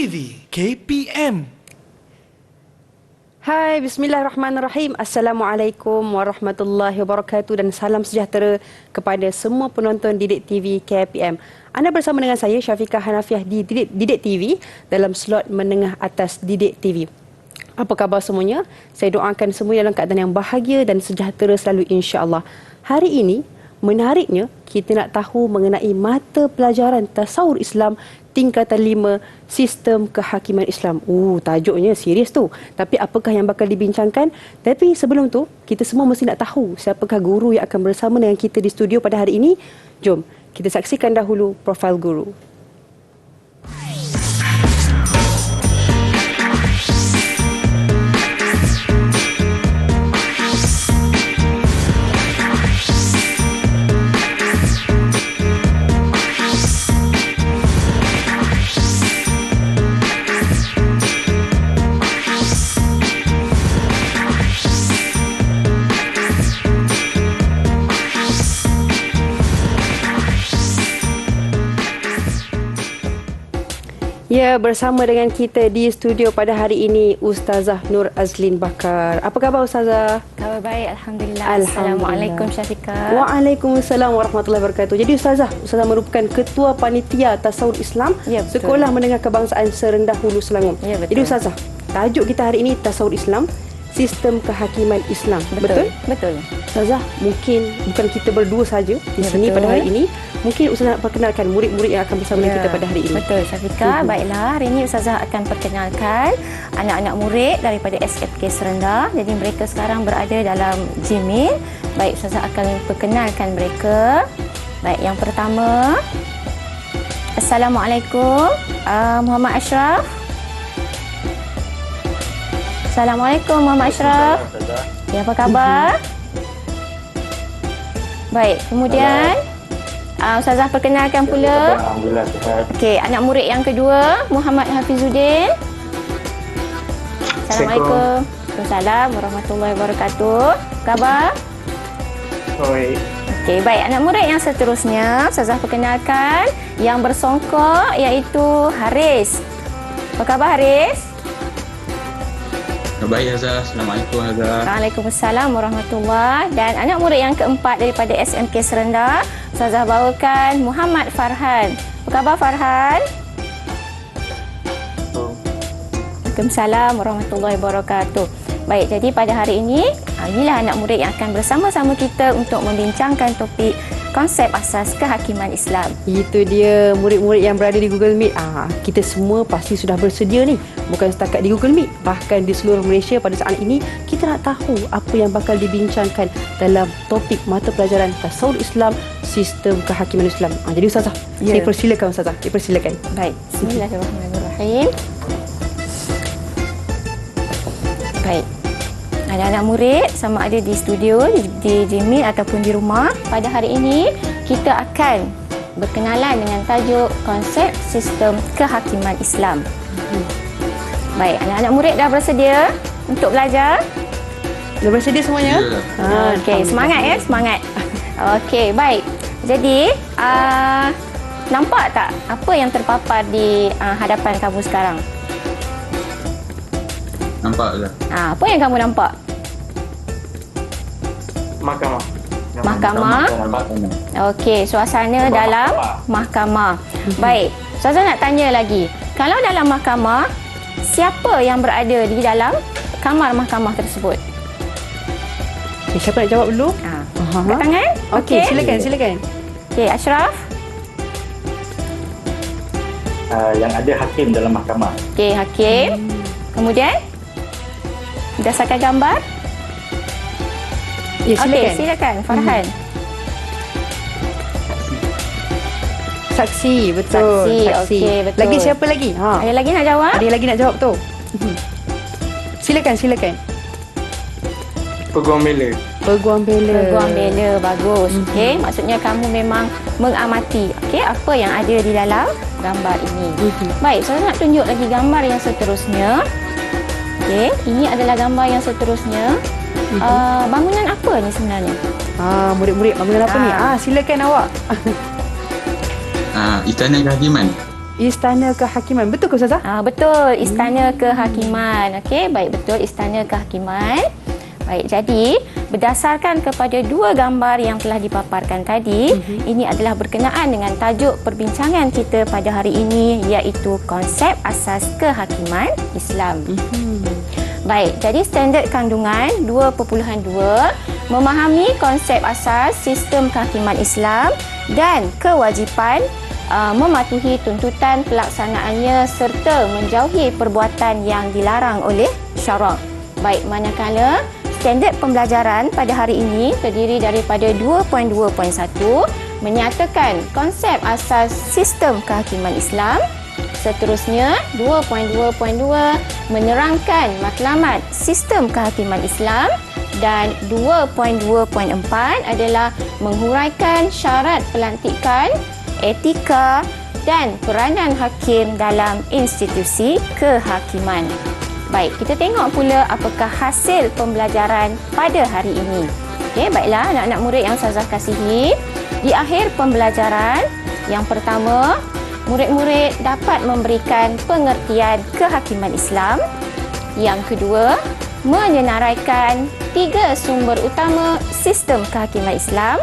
TV KPM. Hai, bismillahirrahmanirrahim. Assalamualaikum warahmatullahi wabarakatuh dan salam sejahtera kepada semua penonton Didik TV KPM. Anda bersama dengan saya Syafiqah Hanafiah di Didik TV dalam slot menengah atas Didik TV. Apa khabar semuanya? Saya doakan semua dalam keadaan yang bahagia dan sejahtera selalu insya-Allah. Hari ini menariknya kita nak tahu mengenai mata pelajaran tasawur Islam tingkatan 5 sistem kehakiman Islam. Tajuknya serius tu. Tapi apakah yang bakal dibincangkan? Tapi sebelum tu, kita semua mesti nak tahu siapakah guru yang akan bersama dengan kita di studio pada hari ini. Jom, kita saksikan dahulu profil guru. Ya, bersama dengan kita di studio pada hari ini Ustazah Nur Azlin Bakar. Apa khabar Ustazah? Khabar baik, Alhamdulillah. Assalamualaikum Syafiqah. Waalaikumsalam warahmatullahi wabarakatuh. Jadi Ustazah merupakan Ketua Panitia Tasawur Islam Sekolah Menengah Kebangsaan Serendah Hulu Selangor. Ya, betul. Jadi Ustazah, tajuk kita hari ini Tasawur Islam, Sistem Kehakiman Islam. Betul? Betul. Ustazah, mungkin bukan kita berdua saja di sini pada hari ini. Mungkin Ustazah nak perkenalkan murid-murid yang akan bersama dengan kita pada hari ini. Betul, Syafiqah. Baiklah, hari ini Ustazah akan perkenalkan anak-anak murid daripada SFK Serendah. Jadi mereka sekarang berada dalam Jimil. Baik, Ustazah akan perkenalkan mereka. Baik, yang pertama, Assalamualaikum, Muhammad Ashraf. Assalamualaikum Muhammad Ashraf. Ya, apa khabar? Baik, kemudian Ustazah perkenalkan pula. Alhamdulillah sihat. Okey, anak murid yang kedua, Muhammad Hafizuddin. Assalamualaikum. Waalaikumsalam warahmatullahi wabarakatuh. Khabar? Baik. Okey, baik. Anak murid yang seterusnya, Ustazah perkenalkan yang bersongkok iaitu Haris. Apa khabar Haris? Baik Azhar. Assalamualaikum Azhar. Waalaikumsalam warahmatullahi. Dan anak murid yang keempat daripada SMK Serendah, Ustazah bawakan Muhammad Farhan. Apa khabar Farhan? Waalaikumsalam warahmatullahi wabarakatuh. Baik, jadi pada hari ini, inilah anak murid yang akan bersama-sama kita untuk membincangkan topik konsep asas kehakiman Islam. Itu dia murid-murid yang berada di Google Meet. Kita semua pasti sudah bersedia ni. Bukan setakat di Google Meet, bahkan di seluruh Malaysia pada saat ini kita nak tahu apa yang bakal dibincangkan dalam topik mata pelajaran tasawur Islam, sistem kehakiman Islam. Jadi Ustazah, saya persilakan Ustazah. Dipersilakan. Baik, bismillahirrahmanirrahim. Baik. Anak-anak murid sama ada di studio, di Jimil ataupun di rumah, pada hari ini kita akan berkenalan dengan tajuk konsep sistem kehakiman Islam. Baik, anak-anak murid dah bersedia untuk belajar? Dah bersedia semuanya? Okey, semangat ya, semangat. Okey, baik. Jadi, nampak tak apa yang terpapar di hadapan kamu sekarang? Nampak tak? Apa yang kamu nampak? Mahkamah. Mahkamah. Okey, suasana dalam mahkamah. Baik, Ustazah nak tanya lagi. Kalau dalam mahkamah, siapa yang berada di dalam kamar mahkamah tersebut? Siapa nak jawab dulu? Angkat tangan. Okey, silakan. Okey, Ashraf. Yang ada hakim dalam mahkamah. Okey, hakim. Kemudian? Berdasarkan gambar? Ya, silakan. Okey, silakan Farhan. Saksi, betul. Saksi. Okey, betul. Lagi siapa lagi? Ada lagi nak jawab? Ada lagi nak jawab tu. Silakan. Peguam bela. Peguam bela, bagus. Okey, maksudnya kamu memang mengamati apa yang ada di dalam gambar ini. Baik, saya nak tunjuk lagi gambar yang seterusnya. Okey, ini adalah gambar yang seterusnya. Bangunan apa ni sebenarnya? Murid-murid bangunan apa ni? Silakan awak. Istana Kehakiman. Istana Kehakiman. Betul ke Ustazah? Betul, Istana Kehakiman. Okey, baik, betul, Istana Kehakiman. Baik, jadi berdasarkan kepada dua gambar yang telah dipaparkan tadi, ini adalah berkenaan dengan tajuk perbincangan kita pada hari ini, iaitu konsep asas kehakiman Islam. Baik, jadi standard kandungan 2.2 memahami konsep asas sistem kehakiman Islam dan kewajipan mematuhi tuntutan pelaksanaannya serta menjauhi perbuatan yang dilarang oleh syarak. Baik, manakala standard pembelajaran pada hari ini terdiri daripada 2.2.1 menyatakan konsep asas sistem kehakiman Islam. Seterusnya, 2.2.2 menerangkan matlamat sistem kehakiman Islam dan 2.2.4 adalah menghuraikan syarat pelantikan, etika dan peranan hakim dalam institusi kehakiman. Baik, kita tengok pula apakah hasil pembelajaran pada hari ini. Okey, baiklah anak-anak murid yang Ustazah kasihi. Di akhir pembelajaran, yang pertama, murid-murid dapat memberikan pengertian kehakiman Islam. Yang kedua, menyenaraikan 3 sumber utama sistem kehakiman Islam.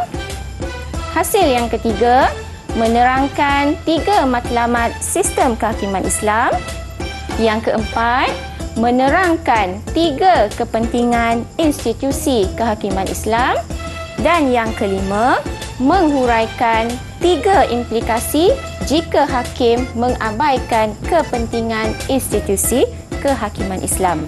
Hasil yang ketiga, menerangkan 3 matlamat sistem kehakiman Islam. Yang keempat, menerangkan 3 kepentingan institusi kehakiman Islam. Dan yang kelima, menghuraikan 3 implikasi jika hakim mengabaikan kepentingan institusi kehakiman Islam.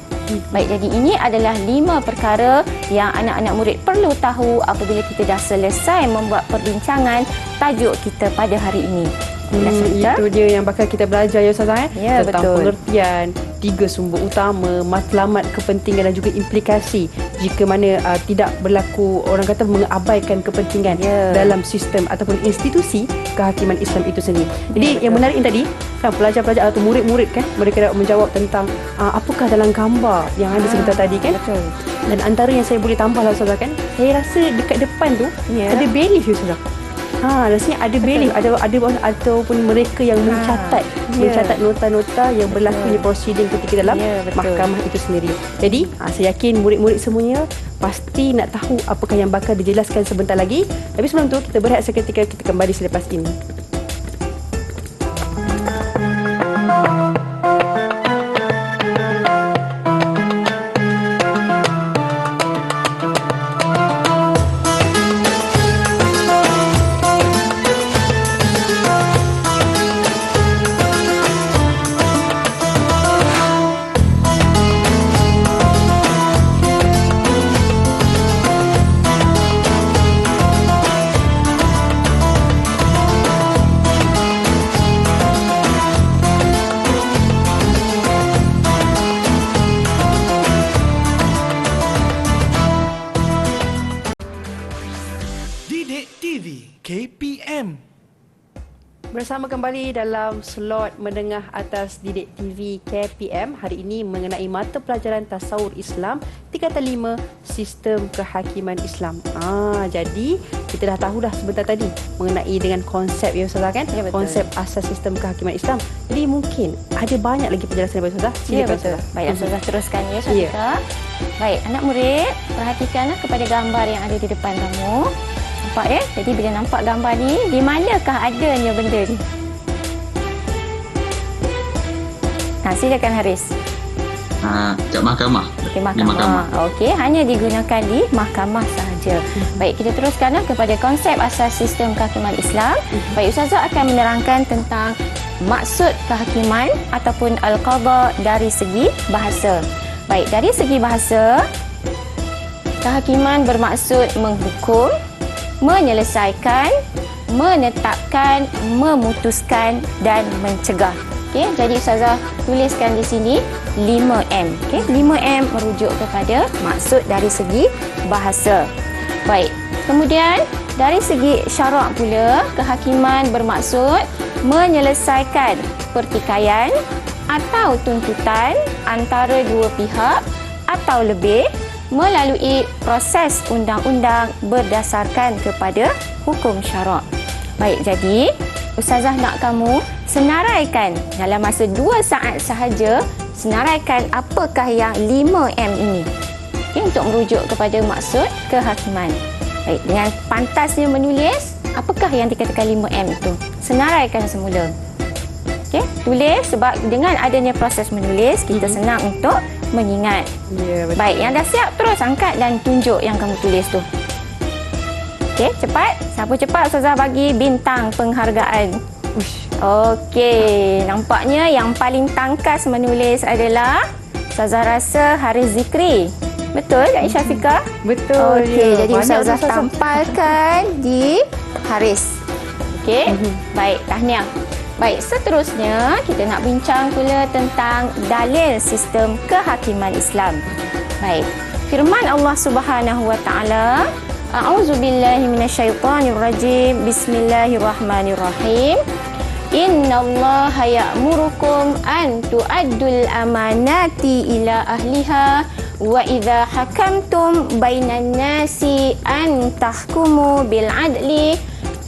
Baik, jadi ini adalah 5 perkara yang anak-anak murid perlu tahu apabila kita dah selesai membuat perbincangan tajuk kita pada hari ini. Itu dia yang bakal kita belajar ya Ustazah, Ya, tentang betul. pengertian 3 sumber utama, matlamat, kepentingan dan juga implikasi jika mana tidak berlaku, orang kata mengabaikan kepentingan dalam sistem ataupun institusi kehakiman Islam itu sendiri. Jadi yang menarik ini tadi kan, pelajar-pelajar atau murid-murid kan, mereka dapat menjawab tentang apakah dalam gambar yang ada sebentar tadi kan. Betul. Dan antara yang saya boleh tambah lah Ustazah kan, saya rasa dekat depan tu ada bailiff ya Ustazah. Rasanya ada bailiff, ada ataupun mereka yang mencatat nota-nota yang berlaku di prosiding ketika dalam mahkamah itu sendiri. Jadi saya yakin murid-murid semuanya pasti nak tahu apakah yang bakal dijelaskan sebentar lagi. Tapi sebelum tu kita berehat seketika, kita kembali selepas ini. Didik TV KPM. Bersama kembali dalam slot menengah atas Didik TV KPM. Hari ini mengenai mata pelajaran Tasawur Islam tingkatan 5 Sistem Kehakiman Islam. Jadi kita dah tahu dah sebentar tadi mengenai dengan konsep ya Ustazah kan? Ya, betul. Konsep asas sistem kehakiman Islam. Jadi mungkin ada banyak lagi penjelasan daripada Ustazah. Ya, Silakan betul. Ustazah. Baik, Ustazah teruskan ya, Syafiqah. Baik, anak murid, perhatikanlah kepada gambar yang ada di depan kamu. Nampak ya? Jadi bila nampak gambar ni, di manakah adanya benda ni? Silakan Haris. Kat mahkamah. Di Di mahkamah. Okey, hanya digunakan di mahkamah sahaja. Baik, kita teruskanlah kepada konsep asas sistem kehakiman Islam. Baik, Ustazah akan menerangkan tentang maksud kehakiman ataupun al-qadha dari segi bahasa. Baik, dari segi bahasa, kehakiman bermaksud menghukum, menyelesaikan, menetapkan, memutuskan dan mencegah. Okey, jadi Ustazah tuliskan di sini 5M. Okey, 5M merujuk kepada maksud dari segi bahasa. Baik, kemudian dari segi syarak pula, kehakiman bermaksud menyelesaikan pertikaian atau tuntutan antara dua pihak atau lebih melalui proses undang-undang berdasarkan kepada hukum syarak. Baik, jadi Ustazah nak kamu senaraikan dalam masa 2 saat sahaja, senaraikan apakah yang 5M ini. Okay, untuk merujuk kepada maksud kehakiman. Baik, dengan pantasnya menulis, apakah yang dikatakan 5M itu? Senaraikan semula. Okay, tulis sebab dengan adanya proses menulis, kita senang untuk mengingat. Ya, betul. Baik, yang dah siap terus angkat dan tunjuk yang kamu tulis tu. Okey, cepat. Siapa cepat Ustazah bagi bintang penghargaan. Ush. Okey, nampaknya yang paling tangkas menulis adalah Ustazah rasa Haris Zikri. Betul tak Syafiqah? Betul. Okey, ya. jadi Banyak Ustazah Ustazah. tampalkan di Haris. Okey, baik, tahniah. Baik, seterusnya kita nak bincang pula tentang dalil sistem kehakiman Islam. Baik, firman Allah Subhanahu wa taala, A'udzubillahi minasyaitonirrajim. Bismillahirrahmanirrahim. Innallaha ya'murukum an tu'addul amanati ila ahliha wa idza hakamtum bainan nasi an tahkumu bil adli.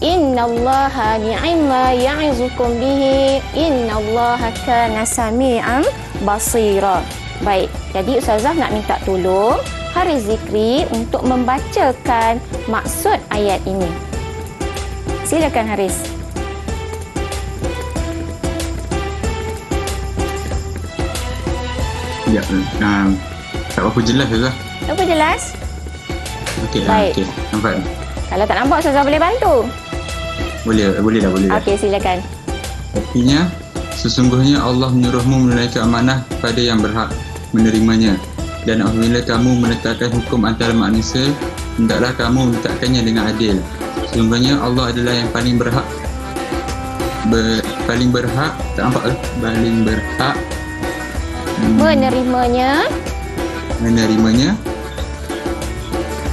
Innallaha ni'ma ya'izukum bihi. Innallaha kana sami'an basira. Baik, jadi Ustazah nak minta tolong Haris Zikri untuk membacakan maksud ayat ini. Silakan Haris. Ya, tak apa jelas ke? Apa jelas? Okey, Baik. okey. Nampak? Kalau tak nampak Ustazah boleh bantu. Boleh lah. Okey, silakan. Artinya, sesungguhnya Allah menyuruhmu menunaikan amanah pada yang berhak menerimanya. Dan apabila kamu menetapkan hukum antara manusia, hendaklah kamu menetapkannya dengan adil. Sesungguhnya Allah adalah yang paling berhak tak nampak ke? Paling berhak menerimanya.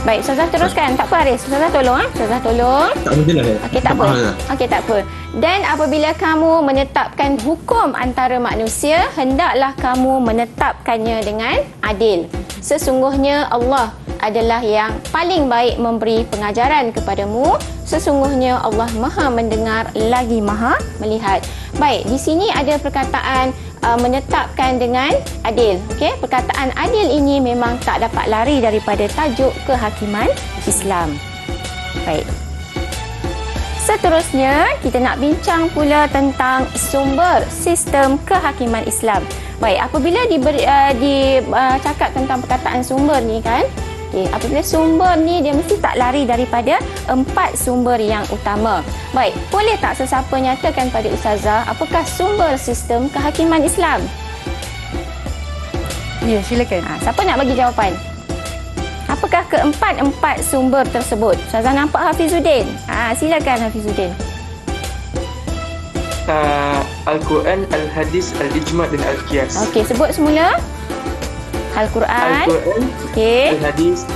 Baik, Ustazah teruskan. Tak apa Haris. Ustazah tolong. Ustazah tolong. Tak apa jelas. Okey, tak apa. Okey, tak apa. Dan apabila kamu menetapkan hukum antara manusia, hendaklah kamu menetapkannya dengan adil. Sesungguhnya Allah adalah yang paling baik memberi pengajaran kepadamu. Sesungguhnya Allah Maha mendengar lagi Maha melihat. Baik, di sini ada perkataan menetapkan dengan adil. Okey, perkataan adil ini memang tak dapat lari daripada tajuk kehakiman Islam. Baik. Seterusnya, kita nak bincang pula tentang sumber sistem kehakiman Islam. Baik, apabila cakap tentang perkataan sumber ni kan, okay, apabila sumber ni dia mesti tak lari daripada 4 sumber yang utama. Baik, boleh tak sesiapa nyatakan pada Ustazah apakah sumber sistem kehakiman Islam? Ya, silakan. Siapa nak bagi jawapan? Apakah keempat-empat sumber tersebut? Ustazah nampak Hafizuddin. Silakan Hafizuddin. Al-Quran, Al-Hadis, Al-Ijma' dan Al-Qiyas. Okey, sebut semula. Al-Quran, okey. Al-Hadis,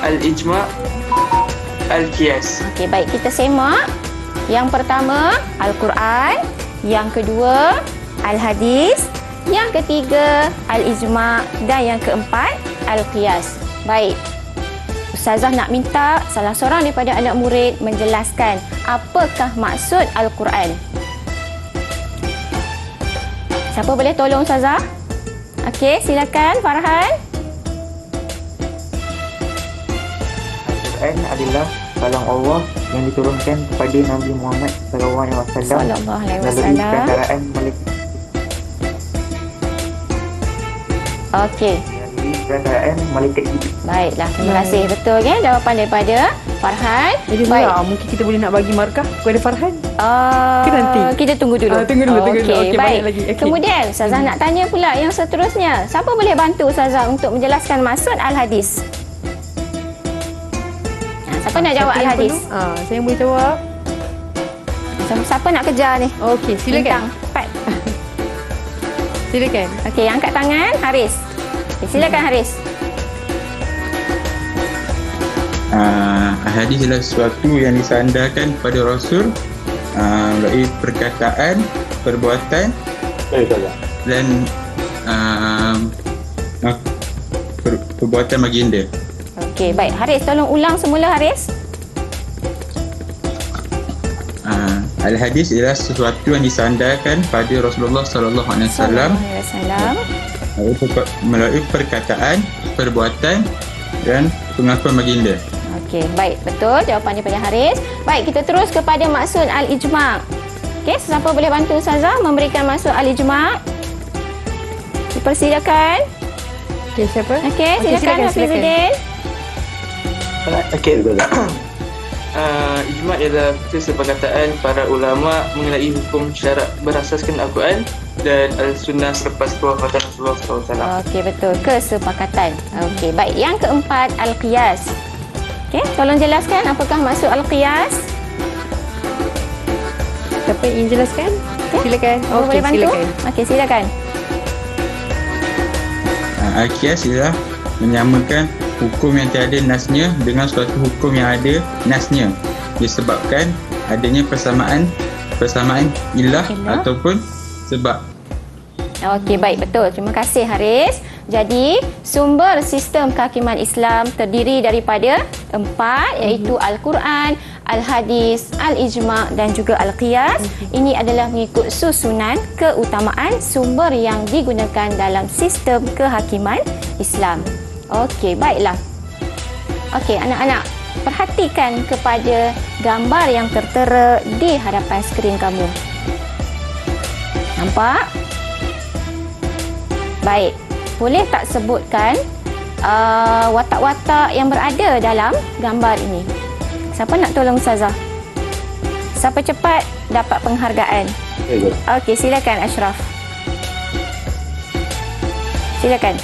Al-Ijma', Al-Qiyas. Okey, baik, kita semak. Yang pertama, Al-Quran. Yang kedua, Al-Hadis. Yang ketiga, Al-Ijma'. Dan yang keempat, Al-Qiyas. Baik. Ustazah nak minta salah seorang daripada anak murid menjelaskan apakah maksud Al-Quran. Siapa boleh tolong Ustazah? Okey, silakan Farhan. Al-Quran adalah kalam Allah yang diturunkan kepada Nabi Muhammad SAW Sallallahu alaihi melalui wasallam. perantaraan malaikat. Okey. Baiklah, terima kasih. Betul kan jawapan daripada Farhan. Jadi mungkin kita boleh nak bagi markah kepada Farhan. Ke nanti? Kita tunggu dulu. Tunggu dulu. Okey, Okey, baik. banyak lagi. Okey. Kemudian Ustazah nak tanya pula yang seterusnya. Siapa boleh bantu Ustazah untuk menjelaskan maksud Al-Hadis? Siapa nak jawab Al-Hadis? Saya boleh jawab. Siapa nak kejar ni? Okey, silakan. Bintang. Cepat. Silakan. Okey, angkat tangan Haris. Okay, silakan Haris. Hadis adalah sesuatu yang disandarkan kepada Rasul melalui perkataan, perbuatan dan perbuatan baginda. Okey, baik. Haris, tolong ulang semula Haris. Al-hadis ialah sesuatu yang disandarkan pada Rasulullah sallallahu alaihi wasallam melalui perkataan, perbuatan dan pengakuan baginda. Okey, baik, betul jawapan daripada Haris. Baik, kita terus kepada maksud al-ijma'. Okey, sesiapa boleh bantu Ustazah memberikan maksud al-ijma'? Dipersilakan. Okey, siapa? Okey, silakan Hafizuddin. Okey, betul. Ijma' ialah kesepakatan para ulama mengenai hukum syarak berasaskan Al-Quran dan Al-Sunnah selepas kewafatan Rasulullah SAW. Okey, betul. Kesepakatan. Okey, baik. Yang keempat, al-qiyas. Okey, tolong jelaskan apakah maksud al-qiyas? Siapa yang ingin jelaskan? Silakan. Boleh bantu? Silakan. Okey, silakan. Al-qiyas ialah menyamakan hukum yang tiada nasnya dengan suatu hukum yang ada nasnya, disebabkan adanya persamaan ilah ataupun sebab. Okey, baik, betul. Terima kasih Haris. Jadi, sumber sistem kehakiman Islam terdiri daripada 4, iaitu Al-Quran, Al-Hadis, Al-Ijma' dan juga Al-Qiyas. Ini adalah mengikut susunan keutamaan sumber yang digunakan dalam sistem kehakiman Islam. Okey, baiklah. Okey, anak-anak, perhatikan kepada gambar yang tertera di hadapan skrin kamu. Nampak? Baik. Boleh tak sebutkan watak-watak yang berada dalam gambar ini? Siapa nak tolong Ustazah? Siapa cepat dapat penghargaan? Okey, silakan Ashraf. Silakan.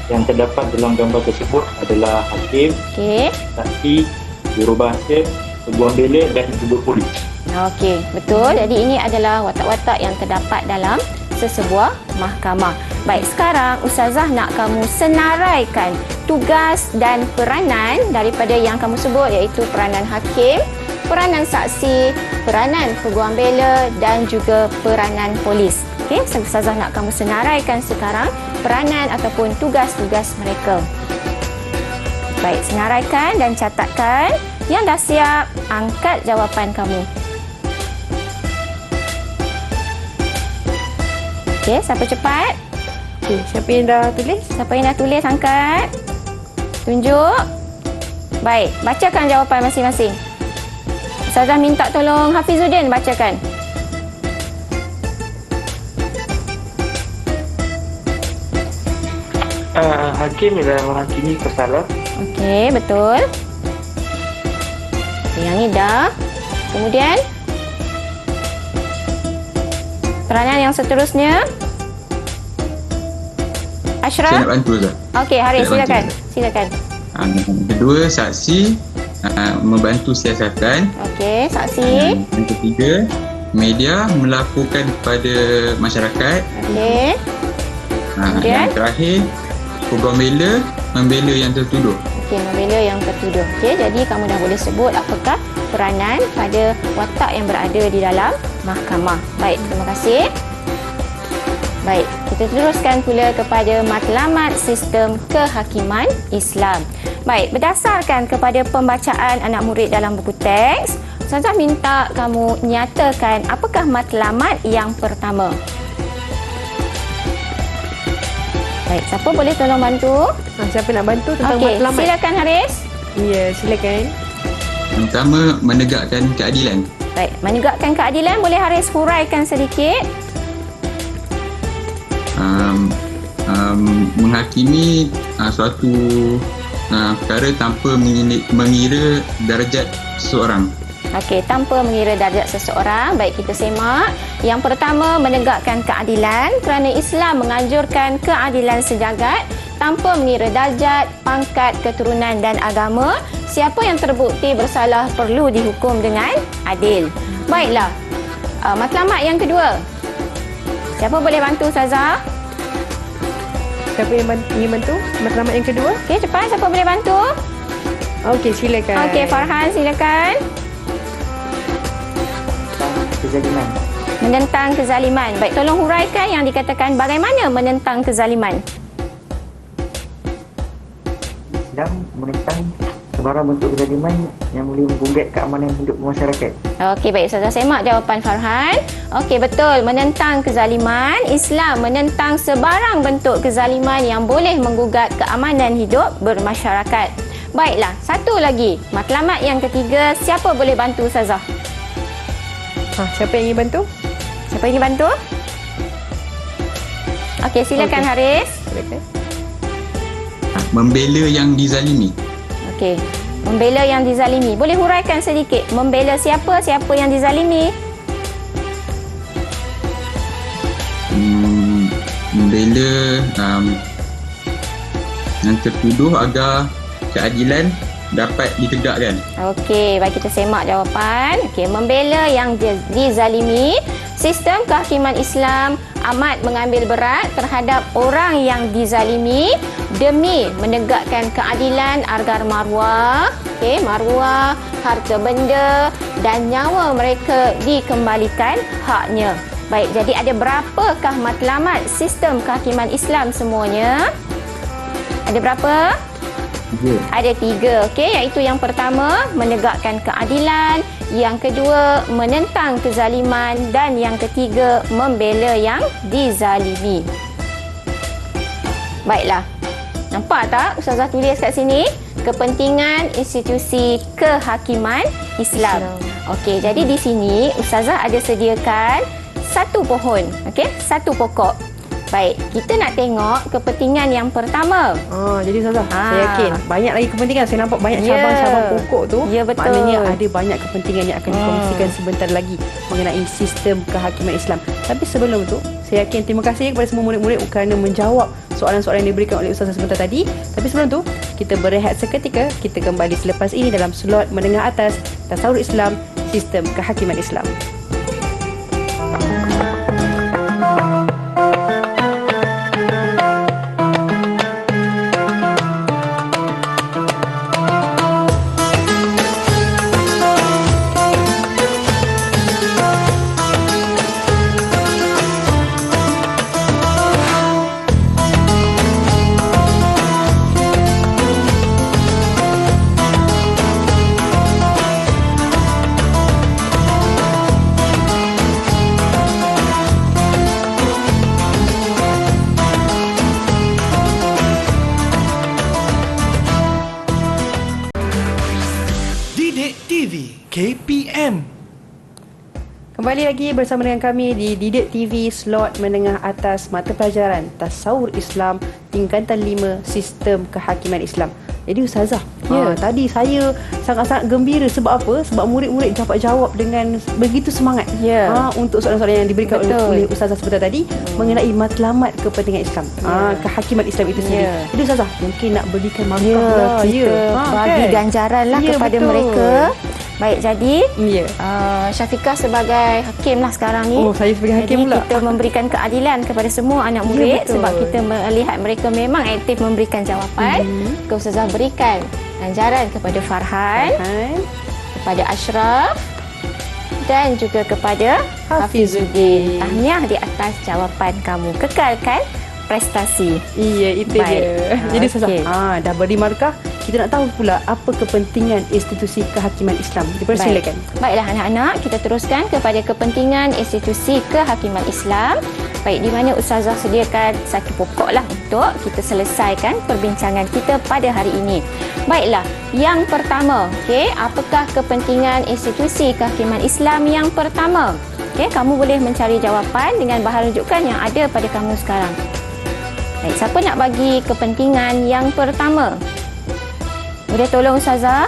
Yang terdapat dalam gambar tersebut adalah hakim, Okey. saksi, jurubahasa, peguam bela dan juga polis. Okey, betul. Jadi ini adalah watak-watak yang terdapat dalam sesebuah mahkamah. Baik, sekarang Ustazah nak kamu senaraikan tugas dan peranan daripada yang kamu sebut, iaitu peranan hakim, peranan saksi, peranan peguam bela dan juga peranan polis. Okey, Ustazah nak kamu senaraikan sekarang peranan ataupun tugas-tugas mereka. Baik, senaraikan dan catatkan. Yang dah siap, angkat jawapan kamu. Okey, siapa cepat? Okey, siapa yang dah tulis? Siapa yang dah tulis, angkat. Tunjuk. Baik, bacakan jawapan masing-masing. Ustazah minta tolong Hafizuddin bacakan. Hakim ialah menghakimi bersalah. Okey, betul. Yang ni dah. Kemudian peranan yang seterusnya, Ashraf. Saya nak bantu Ustaz. Okey, Haris, Saya nak silakan. bantu, Silakan. Kedua, saksi membantu siasatan. Okey, saksi. Yang ketiga, media melaporkan kepada masyarakat. Okey. Kemudian? Yang terakhir, peguam bela membela yang tertuduh. Okey, membela yang tertuduh. Okey, jadi kamu dah boleh sebut apakah peranan pada watak yang berada di dalam mahkamah. Baik, terima kasih. Baik, kita teruskan pula kepada matlamat sistem kehakiman Islam. Baik, berdasarkan kepada pembacaan anak murid dalam buku teks, Ustazah minta kamu nyatakan apakah matlamat yang pertama. Baik, siapa boleh tolong bantu? Siapa nak bantu tentang Okey, matlamat? silakan Haris. Ya, silakan. Yang pertama, menegakkan keadilan. Baik, menegakkan keadilan, boleh Haris huraikan sedikit? Menghakimi suatu perkara tanpa mengira darjat seseorang. Okey, tanpa mengira darjat seseorang. Baik, kita semak. Yang pertama, menegakkan keadilan kerana Islam menganjurkan keadilan sejagat tanpa mengira darjat, pangkat, keturunan dan agama. Siapa yang terbukti bersalah perlu dihukum dengan adil. Baiklah, matlamat yang kedua. Siapa boleh bantu Ustazah? Siapa yang ingin bantu? Matlamat yang kedua? Okey, cepat. Siapa boleh bantu? Okey, silakan. Okey, Farhan, silakan. Kezaliman. Menentang kezaliman. Baik, tolong huraikan yang dikatakan bagaimana menentang kezaliman. Islam menentang sebarang bentuk kezaliman yang boleh menggugat keamanan hidup masyarakat. Okey, baik Ustazah semak jawapan Farhan. Okey, betul. Menentang kezaliman, Islam menentang sebarang bentuk kezaliman yang boleh menggugat keamanan hidup bermasyarakat. Baiklah, satu lagi. Matlamat yang ketiga, siapa boleh bantu Ustazah? Siapa yang ingin bantu? Siapa ingin bantu? Okey, silakan Haris. Silakan. Membela yang dizalimi. Okey. Membela yang dizalimi. Boleh huraikan sedikit. Membela siapa? Siapa yang dizalimi? Membela yang tertuduh agar keadilan dapat ditegakkan. Okey, baik kita semak jawapan. Okey, membela yang dizalimi. Sistem kehakiman Islam amat mengambil berat terhadap orang yang dizalimi demi menegakkan keadilan agar maruah, maruah, harta benda dan nyawa mereka dikembalikan haknya. Baik, jadi ada berapakah matlamat sistem kehakiman Islam semuanya? Ada berapa? Ada 3, okey, iaitu yang pertama menegakkan keadilan, yang kedua menentang kezaliman dan yang ketiga membela yang dizalimi. Baiklah. Nampak tak Ustazah tulis kat sini? Kepentingan institusi kehakiman Islam. Okey, jadi di sini Ustazah ada sediakan satu pohon, okey, satu pokok. Baik, kita nak tengok kepentingan yang pertama. Jadi Ustazah, saya yakin banyak lagi kepentingan. Saya nampak banyak cabang-cabang pokok tu. Ya, betul. Maknanya ada banyak kepentingan yang akan dikongsikan sebentar lagi mengenai sistem kehakiman Islam. Tapi sebelum tu, saya yakin terima kasih kepada semua murid-murid kerana menjawab soalan-soalan yang diberikan oleh Ustazah sebentar tadi. Tapi sebelum tu, kita berehat seketika. Kita kembali selepas ini dalam slot menengah atas Tasawur Islam, Sistem Kehakiman Islam. Didik TV KPM. Kembali lagi bersama dengan kami di Didik TV slot menengah atas mata pelajaran Tasawur Islam tingkatan 5 Sistem Kehakiman Islam. Jadi Ustazah, tadi saya sangat-sangat gembira sebab apa? Sebab murid-murid dapat jawab dengan begitu semangat untuk soalan-soalan yang diberikan oleh Ustazah sebentar tadi mengenai matlamat kepentingan Islam, kehakiman Islam itu sendiri. Jadi Ustazah, mungkin nak berikan markah kita bagi ganjaran lah kepada mereka. Baik, jadi Syafiqah sebagai hakim lah sekarang ni. Saya sebagai hakim pula. Jadi kita memberikan keadilan kepada semua anak murid sebab kita melihat mereka memang aktif memberikan jawapan. Ustazah berikan ganjaran kepada Farhan, kepada Ashraf dan juga kepada Hafizuddin. Tahniah di atas jawapan kamu. Kekalkan prestasi. Iya, itu dia. Jadi Ustazah, dah beri markah. Kita nak tahu pula apa kepentingan institusi kehakiman Islam. Dipersilakan. Baiklah anak-anak, kita teruskan kepada kepentingan institusi kehakiman Islam. Baik, di mana Ustazah sediakan satu pokok lah untuk kita selesaikan perbincangan kita pada hari ini. Baiklah, yang pertama, apakah kepentingan institusi kehakiman Islam yang pertama? Kamu boleh mencari jawapan dengan bahan rujukan yang ada pada kamu sekarang. Baik, siapa nak bagi kepentingan yang pertama? Boleh tolong Ustazah?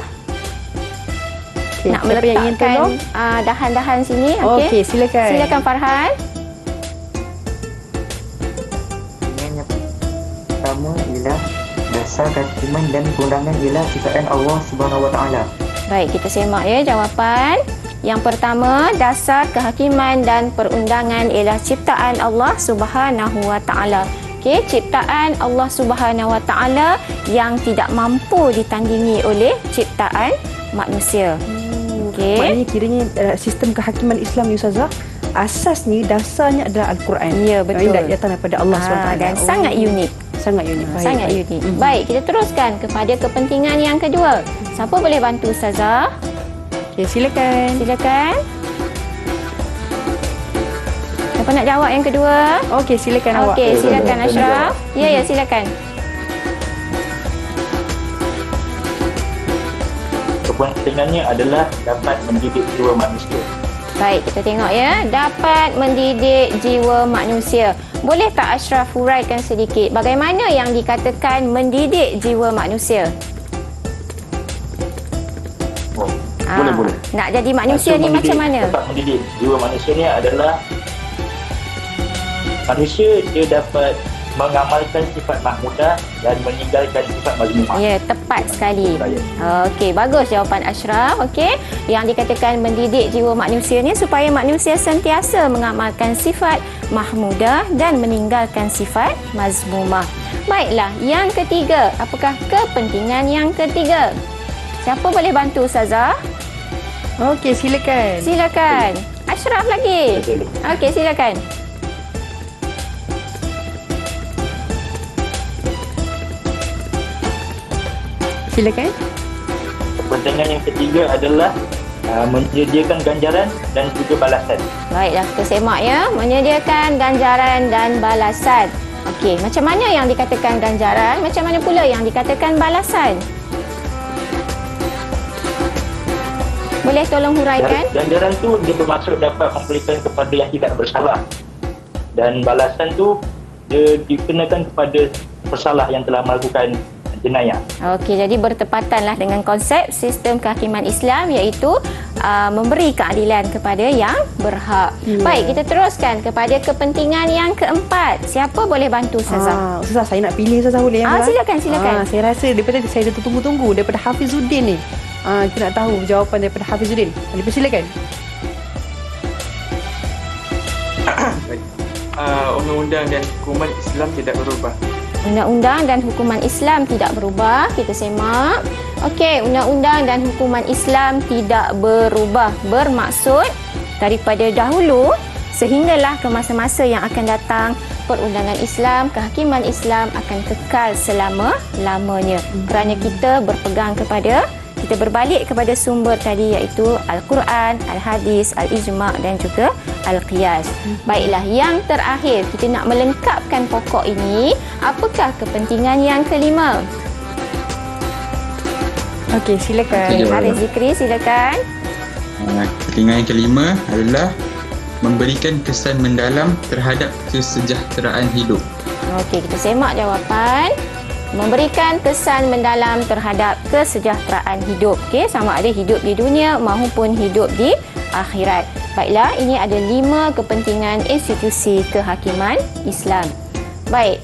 Nak meletakkan dahan-dahan sini. Okey, silakan. Silakan Farhan. Yang pertama ialah dasar kehakiman dan perundangan ialah ciptaan Allah Subhanahu Wa Taala. Baik, kita semak jawapan. Yang pertama, dasar kehakiman dan perundangan ialah ciptaan Allah Subhanahu Wa Taala. Ciptaan Allah Subhanahu Wa Taala yang tidak mampu ditandingi oleh ciptaan manusia. Maknanya kiranya sistem kehakiman Islam ni Ustazah, asas ni dasarnya adalah Al-Quran. Ya, betul. Yang datang daripada Allah SWT. Dan sangat unik. Sangat unik. Sangat unik. Baik, kita teruskan kepada kepentingan yang kedua. Siapa boleh bantu Ustazah? Okey, silakan. Silakan. Siapa nak jawab yang kedua? Okey, silakan awak. Okey, silakan Saya nak Ashraf. jawab. Ya, silakan. Kepentingannya adalah dapat mendidik jiwa manusia. Baik, kita tengok ya. Dapat mendidik jiwa manusia. Boleh tak Ashraf huraikan sedikit bagaimana yang dikatakan mendidik jiwa manusia? Oh, boleh. Nak jadi manusia ni macam mana? Dapat mendidik jiwa manusia ni adalah manusia dia dapat mengamalkan sifat mahmudah dan meninggalkan sifat mazmumah. Ya, tepat sekali. Saya. Okey, bagus jawapan Ashraf. Okey, yang dikatakan mendidik jiwa manusia ni supaya manusia sentiasa mengamalkan sifat mahmudah dan meninggalkan sifat mazmumah. Baiklah, yang ketiga, apakah kepentingan yang ketiga? Siapa boleh bantu Ustazah? Okey, silakan. Silakan. Ashraf lagi. Okey, silakan. Silakan. Kepentingan yang ketiga adalah menyediakan ganjaran dan juga balasan. Baiklah, kita semak ya. Menyediakan ganjaran dan balasan. Okey, macam mana yang dikatakan ganjaran? Macam mana pula yang dikatakan balasan? Boleh tolong huraikan? Ganjaran tu dia bermaksud dapat memberikan kepada yang tidak bersalah. Dan balasan tu dia dikenakan kepada pesalah yang telah melakukan jenayah. Okey, jadi bertepatanlah dengan konsep sistem kehakiman Islam iaitu memberi keadilan kepada yang berhak. Baik, kita teruskan kepada kepentingan yang keempat. Siapa boleh bantu Ustazah? Ustazah, saya nak pilih Ustazah boleh? Silakan. Saya rasa daripada saya dah tunggu-tunggu daripada Hafizuddin ni. Kita nak tahu jawapan daripada Hafizuddin. Dipersilakan. Undang-undang dan hukuman Islam tidak berubah. Undang-undang dan hukuman Islam tidak berubah. Kita semak. Okey, undang-undang dan hukuman Islam tidak berubah. Bermaksud daripada dahulu sehinggalah ke masa-masa yang akan datang, perundangan Islam, kehakiman Islam akan kekal selama-lamanya. Kerana kita berpegang kepada, kita berbalik kepada sumber tadi iaitu Al-Quran, Al-Hadis, Al-Ijma' dan juga Al-Qiyas. Baiklah, yang terakhir kita nak melengkapkan pokok ini. Apakah kepentingan yang kelima? Okey, silakan. Okey, Haris Zikri, silakan. Kepentingan yang kelima adalah memberikan kesan mendalam terhadap kesejahteraan hidup. Okey, kita semak jawapan. Memberikan kesan mendalam terhadap kesejahteraan hidup. Okey, sama ada hidup di dunia maupun hidup di akhirat. Baiklah, ini ada 5 kepentingan institusi kehakiman Islam. Baik.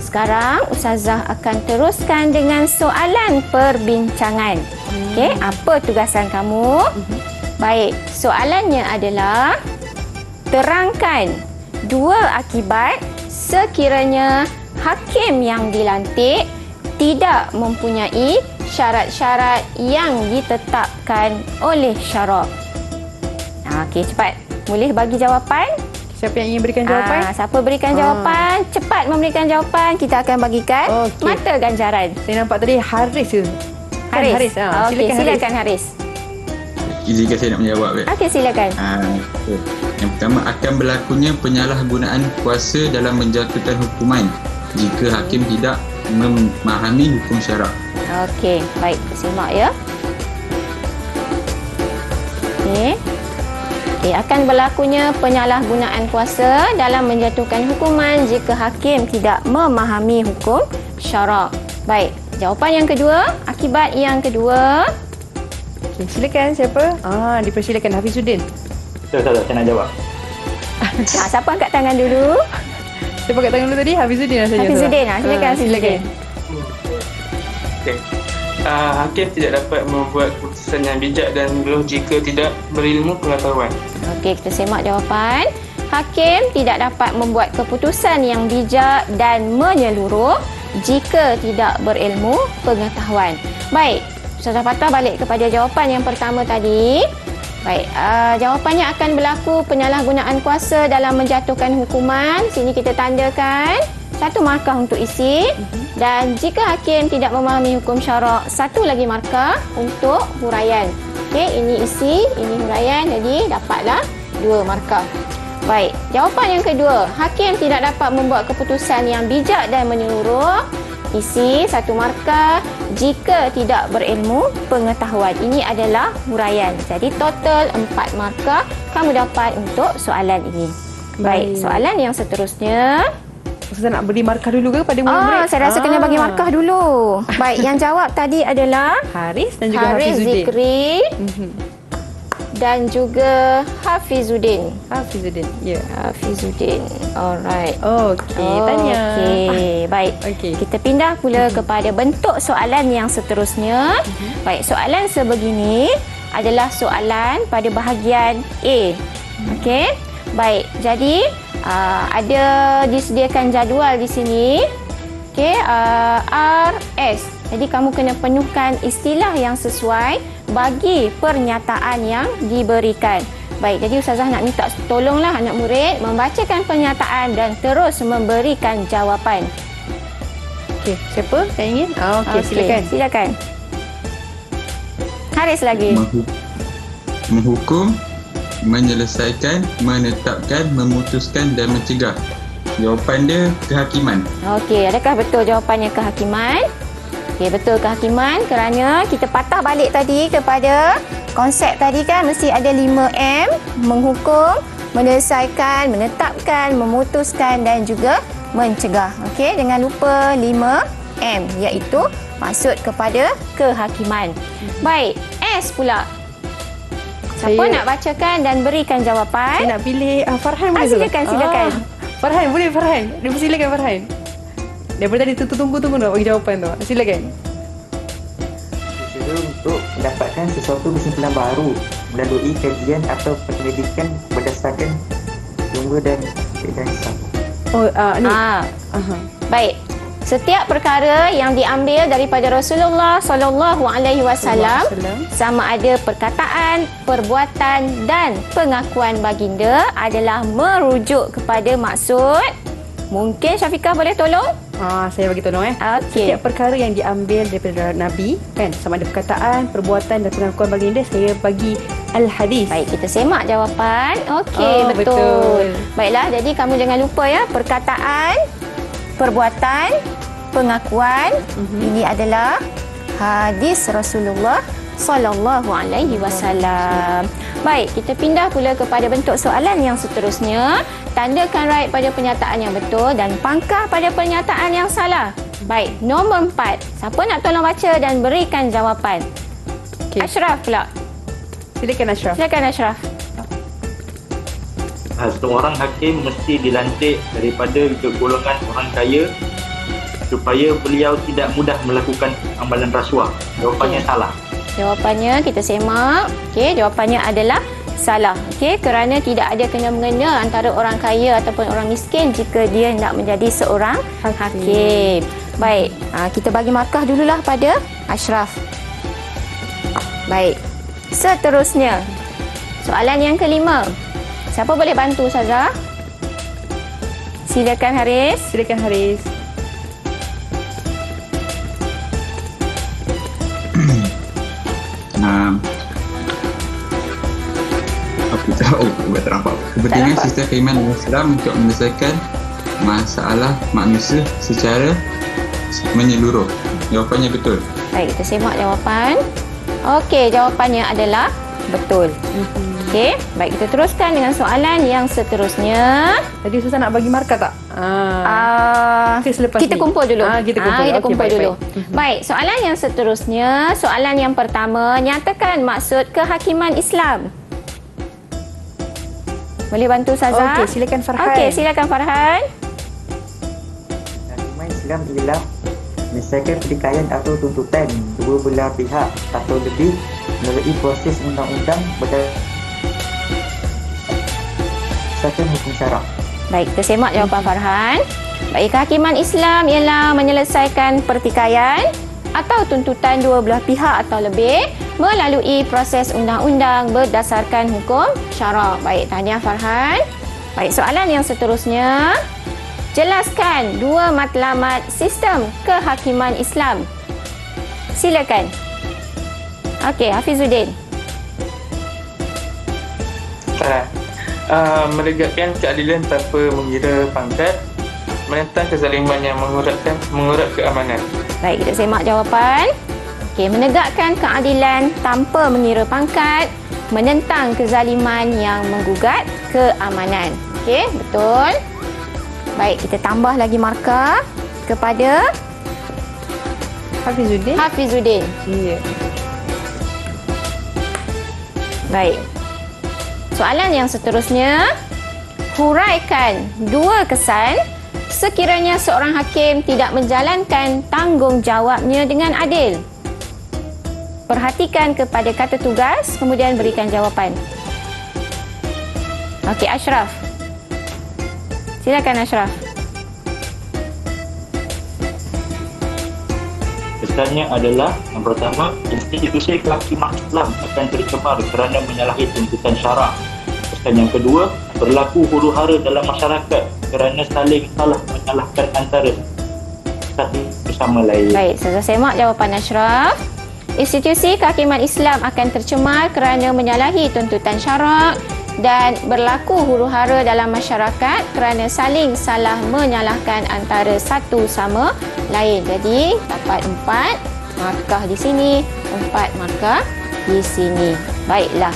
Sekarang Ustazah akan teruskan dengan soalan perbincangan. Okey, apa tugasan kamu? Baik, soalannya adalah terangkan 2 akibat sekiranya hakim yang dilantik tidak mempunyai syarat-syarat yang ditetapkan oleh syarak. Okey, cepat. Boleh bagi jawapan? Siapa yang ingin berikan jawapan? Siapa berikan jawapan? Cepat memberikan jawapan. Kita akan bagikan mata ganjaran. Saya nampak tadi Haris ke? Haris. Haris. Silakan Haris. Izinkan saya nak menjawab. Okey, silakan. Yang pertama, akan berlakunya penyalahgunaan kuasa dalam menjatuhkan hukuman jika hakim tidak memahami hukum syarak. Okey, baik. Simak ya. Okey. Akan berlakunya penyalahgunaan kuasa dalam menjatuhkan hukuman jika hakim tidak memahami hukum syarak. Baik, jawapan yang kedua, akibat yang kedua. Okay, silakan siapa? Dipersilakan Hafizuddin. Saya nak jawab. Siapa angkat tangan dulu? Siapa angkat tangan dulu tadi? Hafizuddin rasanya. Hafizuddin, silakan. Silakan. Okay. Hakim tidak dapat membuat keputusan yang bijak dan luluh jika tidak berilmu pengetahuan. Okey, kita semak jawapan. Hakim tidak dapat membuat keputusan yang bijak dan menyeluruh jika tidak berilmu pengetahuan. Baik, Ustazah Fatah balik kepada jawapan yang pertama tadi. Baik, jawapannya akan berlaku penyalahgunaan kuasa dalam menjatuhkan hukuman. Sini kita tandakan. 1 markah untuk isi. Dan jika hakim tidak memahami hukum syarak, 1 lagi markah untuk huraian. Okey, ini isi, ini huraian, jadi dapatlah 2 markah. Baik, jawapan yang kedua, hakim tidak dapat membuat keputusan yang bijak dan menyeluruh. Isi 1 markah jika tidak berilmu pengetahuan. Ini adalah huraian. Jadi total 4 markah kamu dapat untuk soalan ini. Baik, soalan yang seterusnya. Ustazah nak beri markah dulu ke pada murid-murid? Saya rasa kena bagi markah dulu. Baik, yang jawab tadi adalah Haris dan juga Haris Hafizuddin. Zikri dan juga Hafizuddin. Hafizuddin, ya. Hafizuddin. Alright. Okey, tanya. Okey, baik. Okey. Kita pindah pula kepada bentuk soalan yang seterusnya. Baik, soalan sebegini adalah soalan pada bahagian A. Okey. Baik, jadi ada disediakan jadual di sini. Okey, RS. Jadi kamu kena penuhkan istilah yang sesuai bagi pernyataan yang diberikan. Baik, jadi Ustazah nak minta tolonglah anak murid membacakan pernyataan dan terus memberikan jawapan. Okey, siapa yang ingin? Okey, silakan. Silakan. Haris lagi. Menghukum, menyelesaikan, menetapkan, memutuskan dan mencegah. Jawapan dia kehakiman. Okey, adakah betul jawapannya kehakiman? Okey, betul kehakiman kerana kita patah balik tadi kepada konsep tadi kan mesti ada 5M, menghukum, menyelesaikan, menetapkan, memutuskan dan juga mencegah. Okey, jangan lupa 5M iaitu maksud kepada kehakiman. Baik, S pula. Siapa nak bacakan dan berikan jawapan? Saya nak pilih Farhan boleh ke? Silakan. Farhan, boleh Farhan. Silakan Farhan. Daripada tadi tunggu nak bagi jawapan tu. Silakan. Usaha untuk mendapatkan sesuatu kesimpulan baru melalui kajian atau penyelidikan berdasarkan sumber dan hisab. Ni. Baik. Setiap perkara yang diambil daripada Rasulullah sallallahu alaihi wasallam sama ada perkataan, perbuatan dan pengakuan baginda adalah merujuk kepada maksud. Mungkin Syafiqah boleh tolong? Saya bagi tolong Okey. Setiap perkara yang diambil daripada Nabi kan, sama ada perkataan, perbuatan dan pengakuan baginda, saya bagi al-hadis. Baik, kita semak jawapan. Okey, betul. Baiklah, jadi kamu jangan lupa ya, perkataan, perbuatan, pengakuan. Ini adalah hadis Rasulullah sallallahu alaihi wasallam. Baik, kita pindah pula kepada bentuk soalan yang seterusnya. Tandakan right pada pernyataan yang betul dan pangkah pada pernyataan yang salah. Baik, nombor 4. Siapa nak tolong baca dan berikan jawapan? Okey. Ashraf pula. Silakan Ashraf. Silakan Ashraf. Seorang hakim mesti dilantik daripada golongan orang kaya supaya beliau tidak mudah melakukan amalan rasuah. Jawapannya salah. Jawapannya kita semak. Okey, jawapannya adalah salah. Okey, kerana tidak ada kena-mengena antara orang kaya ataupun orang miskin jika dia nak menjadi seorang hakim. Baik, kita bagi markah dululah pada Ashraf. Baik. Seterusnya, soalan yang kelima. Siapa boleh bantu Ustazah? Silakan Haris. Silakan Haris. Apa tahu buat terlambat. Kepentingan sistem keimanan Islam untuk menyelesaikan masalah manusia secara menyeluruh. Jawapannya betul. Baik, kita semak jawapan. Okey, jawapannya adalah betul. Okey, baik, kita teruskan dengan soalan yang seterusnya. Tadi Ustazah nak bagi markah tak? Selepas Kita ni. kumpul dulu. Kita kumpul. Kita Okey, kumpul baik, dulu. baik. Baik, soalan yang seterusnya, soalan yang pertama, nyatakan maksud kehakiman Islam. Boleh bantu Ustazah? Okey, silakan Farhan. Okey, silakan Farhan. Kehakiman Islam ialah menyelesaikan pertikaian atau tuntutan dua belah pihak atau lebih melalui proses undang-undang berdasarkan hukum syarak. Baik, kita semak jawapan Farhan. Baik, kehakiman Islam ialah menyelesaikan pertikaian atau tuntutan dua belah pihak atau lebih melalui proses undang-undang berdasarkan hukum syarak. Baik, tahniah Farhan. Baik, soalan yang seterusnya. Jelaskan dua matlamat sistem kehakiman Islam. Silakan. Okey, Hafizuddin. Menegakkan keadilan tanpa mengira pangkat, menentang kezaliman yang mengurat keamanan. Baik, kita semak jawapan. Okey, menegakkan keadilan tanpa mengira pangkat, menentang kezaliman yang menggugat keamanan. Okey, betul. Baik, kita tambah lagi markah kepada Hafizuddin. Hafizuddin. Ya. Baik. Soalan yang seterusnya, huraikan dua kesan sekiranya seorang hakim tidak menjalankan tanggungjawabnya dengan adil. Perhatikan kepada kata tugas, kemudian berikan jawapan. Okey, Ashraf. Silakan, Ashraf. Kesannya adalah yang pertama, institusi kehakiman Islam akan tercemar kerana menyalahi tuntutan syarak. Kesan yang kedua, berlaku huru-hara dalam masyarakat kerana saling salah menyalahkan antara satu sama lain. Baik, saya semak jawapan Ashraf. Institusi kehakiman Islam akan tercemar kerana menyalahi tuntutan syarak dan berlaku huru-hara dalam masyarakat kerana saling salah menyalahkan antara satu sama lain. Jadi, dapat 4 markah di sini, 4 markah di sini. Baiklah.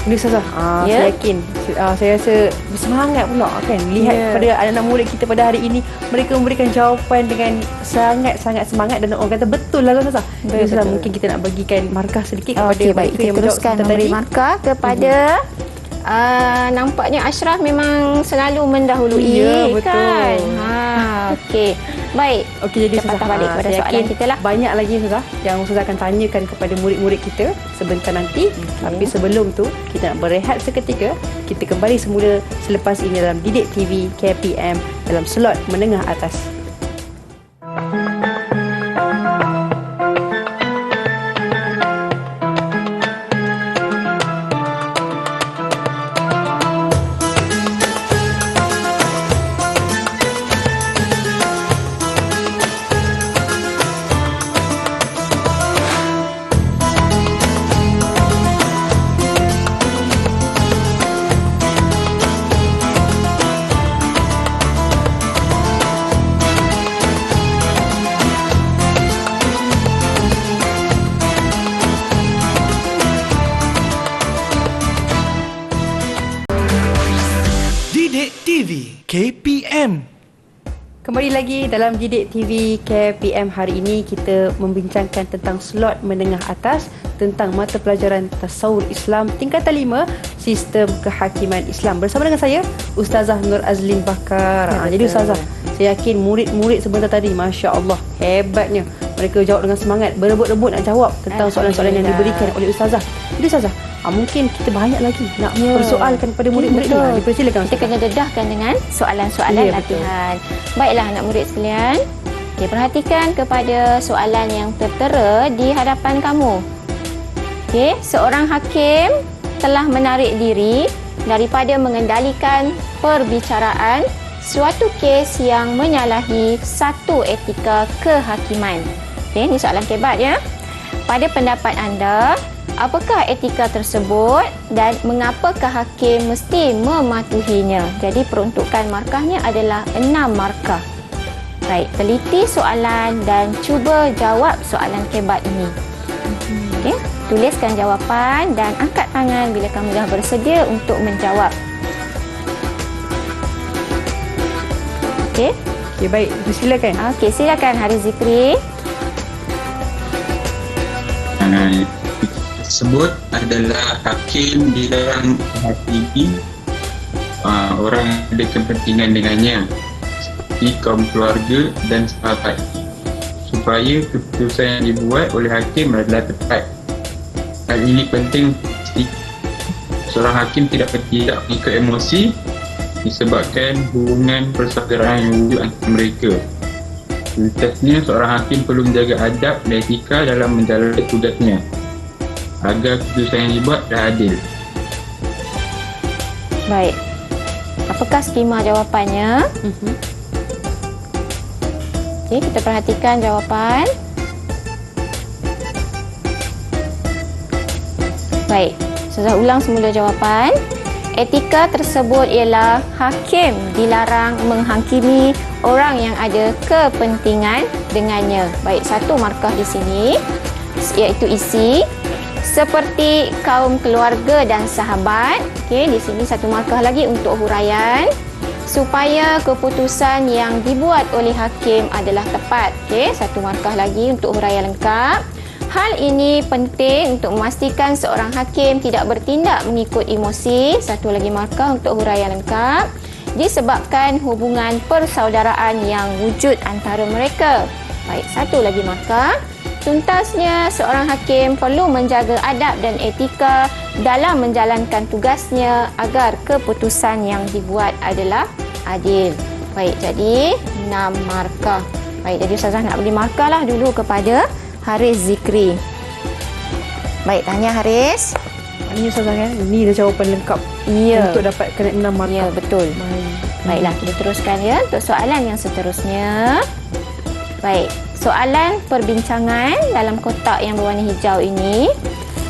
Ini Ustazah, Ya. saya yakin, saya rasa bersemangat pula kan lihat Ya. pada anak-anak murid kita pada hari ini, mereka memberikan jawapan dengan sangat-sangat semangat dan orang kata betul lah Ustazah. Jadi Ustazah, betul. mungkin kita nak bagikan markah sedikit kepada Okey, baik. mereka Kita yang menjawab teruskan sebentar memberi tadi. markah kepada nampaknya Ashraf memang selalu mendahului Ya, betul. kan. Okey. Baik. Okey, jadi Kita Ustazah, patah balik kepada saya soalan yakin kita lah. banyak lagi Ustazah yang Ustazah akan tanyakan kepada murid-murid kita sebentar nanti. Tapi sebelum tu, kita nak berehat seketika. Kita kembali semula selepas ini dalam Didik TV KPM dalam slot menengah atas. Didik TV KPM. Kembali lagi dalam Didik TV KPM. Hari ini kita membincangkan tentang slot menengah atas tentang mata pelajaran Tasawur Islam tingkatan 5 Sistem Kehakiman Islam. Bersama dengan saya Ustazah Nur Azlin Bakar. Jadi Ustazah, saya yakin murid-murid sebentar tadi, Masya Allah, hebatnya. Mereka jawab dengan semangat, berebut-rebut nak jawab tentang soalan-soalan yang diberikan oleh Ustazah. Jadi Ustazah, mungkin kita banyak lagi nak persoalkan kepada murid-murid ni. Betul. Dipersilakan Kita Ustazah. kena dedahkan dengan soalan-soalan Ya, betul. latihan. Baiklah anak murid sekalian. Okay, perhatikan kepada soalan yang tertera di hadapan kamu. Okay, seorang hakim telah menarik diri daripada mengendalikan perbicaraan suatu kes yang menyalahi satu etika kehakiman. Okay, ini soalan kebat ya. Pada pendapat anda, apakah etika tersebut dan mengapakah hakim mesti mematuhinya? Jadi peruntukan markahnya adalah 6 markah. Baik, teliti soalan dan cuba jawab soalan kebat ini. Okey, tuliskan jawapan dan angkat tangan bila kamu dah bersedia untuk menjawab. Okey. Okey, baik. Silakan. Okey, silakan Haris Zikri. Tersebut adalah hakim di dalam menghakimi orang yang ada kepentingan dengannya seperti kaum keluarga dan sahabat, supaya keputusan yang dibuat oleh hakim adalah tepat. Hal ini penting seorang hakim tidak mengikut emosi disebabkan hubungan persaudaraan yang wujud antara mereka. Selanjutnya, seorang hakim perlu menjaga adab dan etika dalam menjalani tugasnya agar keputusan yang dibuat dah adil. Baik. Apakah skema jawapannya? Okey, kita perhatikan jawapan. Baik, saya ulang semula jawapan. Etika tersebut ialah hakim dilarang menghakimi orang yang ada kepentingan dengannya. Baik, 1 markah di sini iaitu isi seperti kaum keluarga dan sahabat. Okey, di sini 1 markah lagi untuk huraian supaya keputusan yang dibuat oleh hakim adalah tepat. Okey, 1 markah lagi untuk huraian lengkap. Hal ini penting untuk memastikan seorang hakim tidak bertindak mengikut emosi. 1 lagi markah untuk huraian lengkap. Disebabkan hubungan persaudaraan yang wujud antara mereka. Baik, 1 lagi markah. Tuntasnya, seorang hakim perlu menjaga adab dan etika dalam menjalankan tugasnya agar keputusan yang dibuat adalah adil. Baik, jadi 6 markah. Baik, jadi Ustazah nak beri markah lah dulu kepada Haris Zikri. Baik, tanya Haris. Maknanya Ustazah kan, ini dah jawapan lengkap untuk dapat kena 6 markah. Ya, betul. Baiklah, kita teruskan ya untuk soalan yang seterusnya. Baik, soalan perbincangan dalam kotak yang berwarna hijau ini.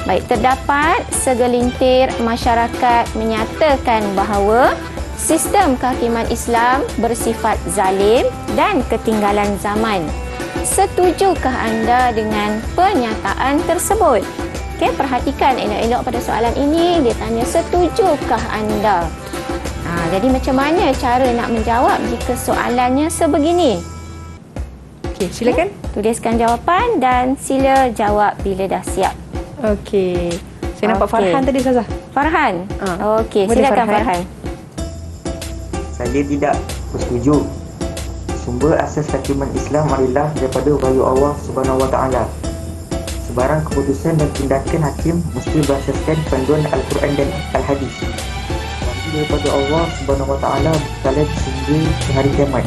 Baik, terdapat segelintir masyarakat menyatakan bahawa sistem kehakiman Islam bersifat zalim dan ketinggalan zaman. Setujukah anda dengan pernyataan tersebut? Okey, perhatikan elok-elok pada soalan ini. Dia tanya, setujukah anda? Jadi macam mana cara nak menjawab jika soalannya sebegini? Okey, silakan. Tuliskan jawapan dan sila jawab bila dah siap. Okey. Saya nampak Farhan tadi, Ustazah. Farhan? Okey, Boleh, silakan Farhan. Farhan. Saya tidak bersetuju. Sumber asas kehakiman Islam adalah daripada wahyu Allah Subhanahu Wa Taala. Sebarang keputusan dan tindakan hakim mesti berasaskan panduan Al-Quran dan Al-Hadis. Wahyu daripada Allah Subhanahu Wa Taala berkala sehingga ke hari kiamat.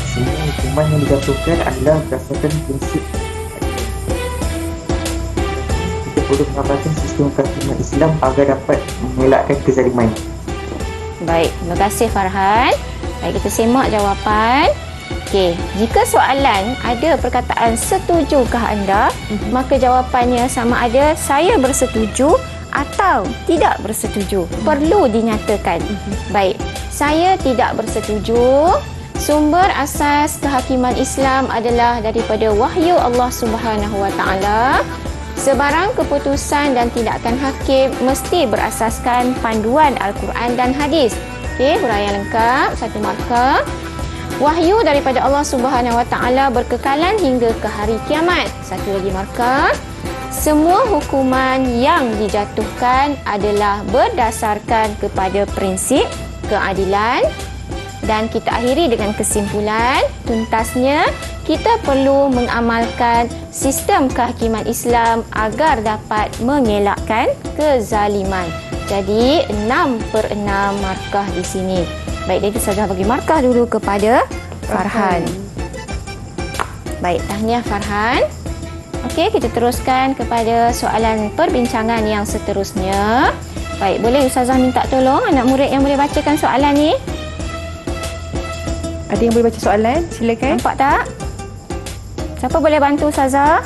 Semua hukuman yang dijatuhkan adalah berdasarkan prinsip. Kita perlu mengamalkan sistem kehakiman Islam agar dapat mengelakkan kezaliman. Baik, terima kasih Farhan. Baik, kita semak jawapan. Okey, jika soalan ada perkataan setujukah anda, maka jawapannya sama ada saya bersetuju atau tidak bersetuju. Perlu dinyatakan. Baik, saya tidak bersetuju. Sumber asas kehakiman Islam adalah daripada wahyu Allah Subhanahu Wa Taala. Sebarang keputusan dan tindakan hakim mesti berasaskan panduan Al-Quran dan Hadis. Okey, huraian lengkap, 1 markah. Wahyu daripada Allah Subhanahu Wa Taala berkekalan hingga ke hari kiamat. 1 lagi markah. Semua hukuman yang dijatuhkan adalah berdasarkan kepada prinsip keadilan. Dan kita akhiri dengan kesimpulan, tuntasnya kita perlu mengamalkan sistem kehakiman Islam agar dapat mengelakkan kezaliman. Jadi 6/6 markah di sini. Baik, jadi saya bagi markah dulu kepada Farhan. Baik, tahniah Farhan. Okey, kita teruskan kepada soalan perbincangan yang seterusnya. Baik, boleh Ustazah minta tolong anak murid yang boleh bacakan soalan ni? Ada yang boleh baca soalan? Silakan. Nampak tak? Siapa boleh bantu Ustazah?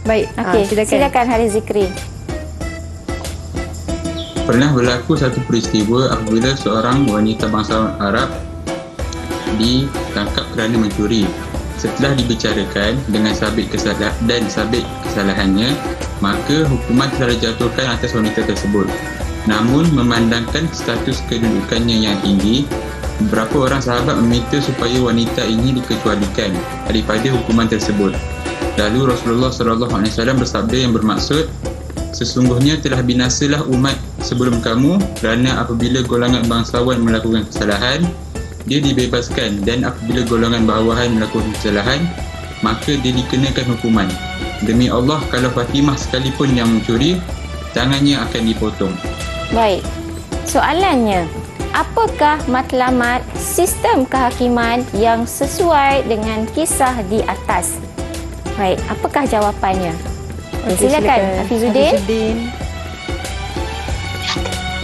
Baik, Okey, silakan Haris Zikri. Pernah berlaku satu peristiwa apabila seorang wanita bangsawan Arab ditangkap kerana mencuri. Setelah dibicarakan dengan sabit kesalahannya, maka hukuman telah dijatuhkan atas wanita tersebut. Namun memandangkan status kedudukannya yang tinggi, beberapa orang sahabat meminta supaya wanita ini dikecualikan daripada hukuman tersebut. Lalu Rasulullah SAW bersabda yang bermaksud, sesungguhnya telah binasalah umat sebelum kamu kerana apabila golongan bangsawan melakukan kesalahan, dia dibebaskan, dan apabila golongan bawahan melakukan kesalahan, maka dia dikenakan hukuman. Demi Allah, kalau Fatimah sekalipun yang mencuri, tangannya akan dipotong. Baik, soalannya, apakah matlamat sistem kehakiman yang sesuai dengan kisah di atas? Baik, apakah jawapannya? Silakan Hafizuddin.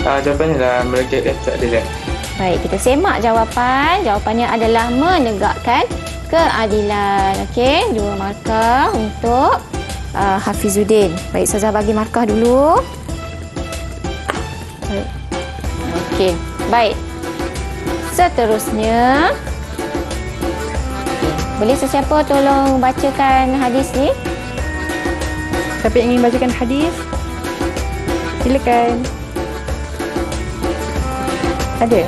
Jawapannya lah mereka tak ada. Baik, kita semak jawapan. Jawapannya adalah menegakkan keadilan. Okey, 2 markah untuk Hafizuddin. Baik, Ustazah bagi markah dulu. Baik. Okey, baik. Seterusnya, boleh sesiapa tolong bacakan hadis ni? Siapa yang ingin bacakan hadis? Silakan. Ada?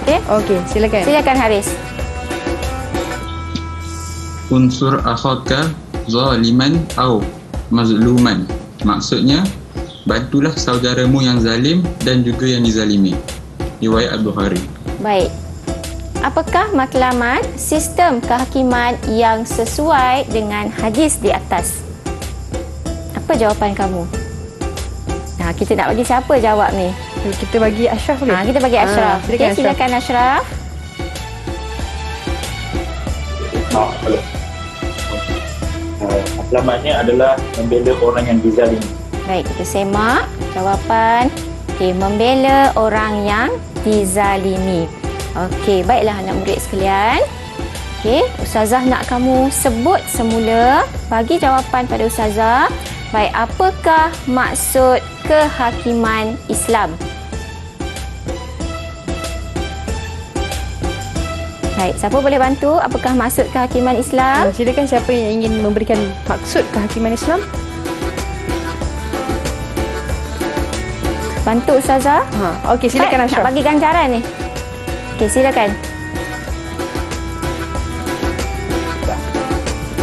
Okey. Okey, silakan. Silakan Haris. Unsur akhaka zaliman au mazluman. Maksudnya, bantulah saudaramu yang zalim dan juga yang dizalimi. Riwayat Al-Bukhari. Baik. Apakah matlamat sistem kehakiman yang sesuai dengan hadis di atas? Apa jawapan kamu? Kita nak bagi siapa jawab ni? Kita bagi Ashraf boleh? Kita bagi Ashraf. Silakan, Okey, silakan Ashraf. Matlamatnya adalah membela orang yang dizalimi. Baik, kita semak jawapan. Okey, membela orang yang dizalimi. Okey, baiklah anak murid sekalian. Okey, Ustazah nak kamu sebut semula, bagi jawapan pada Ustazah. Baik, apakah maksud kehakiman Islam? Baik, siapa boleh bantu? Apakah maksud kehakiman Islam? Silakan siapa yang ingin memberikan maksud kehakiman Islam? Bantu Ustazah. Okey, silakan Nak Ashraf. bagi ganjaran ni. Okey, silakan.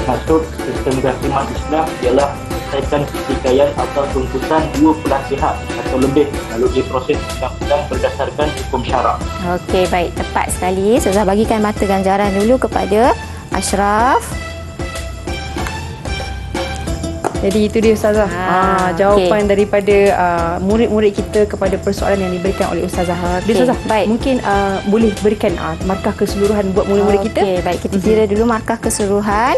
Maksud sistem kehakiman Islam ialah menyelesaikan pertikaian atau tuntutan dua belah pihak atau lebih melalui proses undang-undang berdasarkan hukum syarak. Okey, baik. Tepat sekali. Ustazah bagikan mata ganjaran dulu kepada Ashraf. Jadi itu dia Ustazah. Jawapan okey. daripada murid-murid kita kepada persoalan yang diberikan oleh Ustazah. Okey, Ustazah, baik. mungkin boleh berikan markah keseluruhan buat murid-murid kita? Okey, baik. Kita kira dulu markah keseluruhan.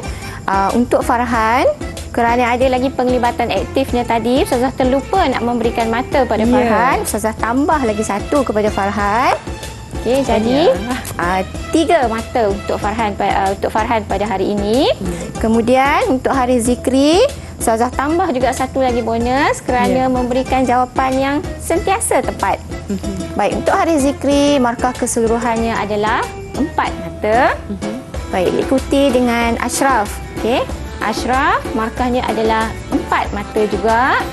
Untuk Farhan, kerana ada lagi penglibatan aktifnya tadi, Ustazah terlupa nak memberikan mata pada Farhan. Ustazah tambah lagi 1 kepada Farhan. Okey, jadi 3 mata untuk Farhan pada hari ini. Kemudian untuk hari Zikri, Ustazah tambah juga 1 lagi bonus kerana memberikan jawapan yang sentiasa tepat. Baik, untuk hari Zikri, markah keseluruhannya adalah 4 mata. Baik, diikuti dengan Ashraf. Okey, Ashraf markahnya adalah 4 mata juga,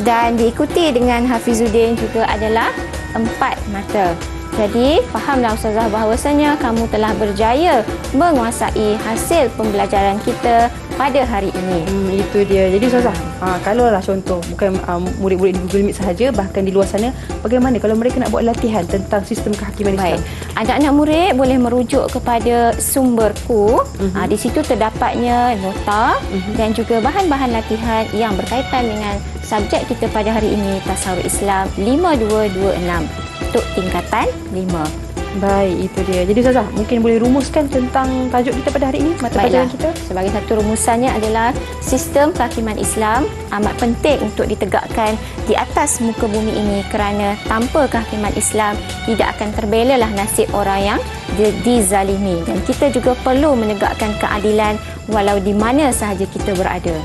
dan diikuti dengan Hafizuddin juga adalah 4 mata. Jadi, fahamlah Ustazah bahawasanya kamu telah berjaya menguasai hasil pembelajaran kita pada hari ini. Itu dia. Jadi Ustazah, kalau lah contoh bukan murid-murid di Google Meet sahaja, bahkan di luar sana, bagaimana kalau mereka nak buat latihan tentang sistem kehakiman Islam? Baik, anak-anak murid boleh merujuk kepada sumberku. Di situ terdapatnya nota dan juga bahan-bahan latihan yang berkaitan dengan subjek kita pada hari ini, Tasawuf Islam 5226 untuk tingkatan 5. Baik, itu dia. Jadi Ustazah, mungkin boleh rumuskan tentang tajuk kita pada hari ini, mata pelajaran kita? Sebagai satu rumusannya adalah sistem kehakiman Islam amat penting untuk ditegakkan di atas muka bumi ini, kerana tanpa kehakiman Islam tidak akan terbelalah nasib orang yang dizalimi, dan kita juga perlu menegakkan keadilan walau di mana sahaja kita berada.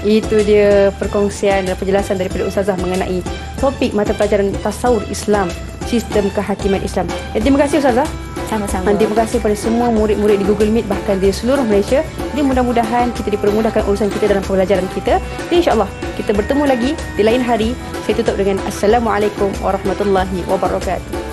Itu dia perkongsian dan penjelasan daripada Ustazah mengenai topik mata pelajaran Tasawuf Islam, sistem kehakiman Islam. Terima kasih Ustazah. Sama-sama. Terima kasih kepada semua murid-murid di Google Meet, bahkan di seluruh Malaysia. Jadi mudah-mudahan kita dipermudahkan urusan kita dalam pembelajaran kita. Dan insya-Allah kita bertemu lagi di lain hari. Saya tutup dengan Assalamualaikum warahmatullahi wabarakatuh.